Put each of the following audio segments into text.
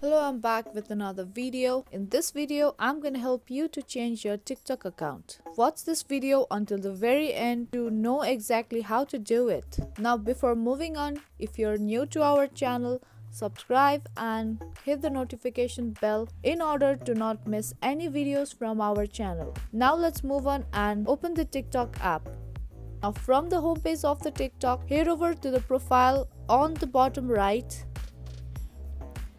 Hello, I'm back with another video. In this video, I'm gonna help you to change your TikTok account. Watch this video until the very end to know exactly how to do it. Now, before moving on, if you're new to our channel, subscribe and hit the notification bell in order to not miss any videos from our channel. Now let's move on and open the TikTok app. Now from the homepage of the TikTok, head over to the profile on the bottom right,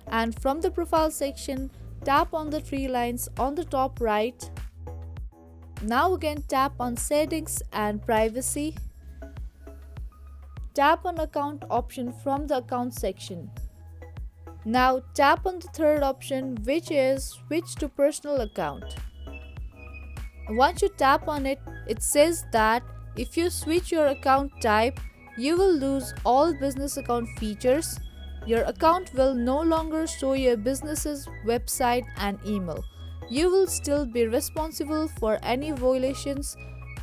and from the profile section, tap on the three lines on the top right. Now again tap on settings and privacy. Tap on account option from the account section. Now tap on the third option, which is switch to personal account. Once you tap on it, it says that if you switch your account type, you will lose all business account features. Your account will no longer show your business's website and email. You will still be responsible for any violations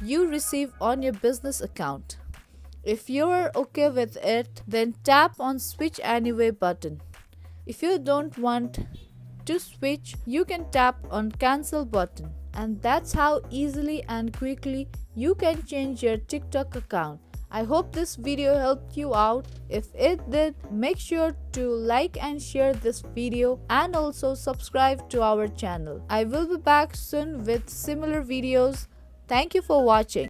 you receive on your business account. If you are okay with it, then tap on Switch Anyway button. If you don't want to switch, you can tap on Cancel button. And that's how easily and quickly you can change your TikTok account. I hope this video helped you out. If it did, make sure to like and share this video and also subscribe to our channel. I will be back soon with similar videos. Thank you for watching.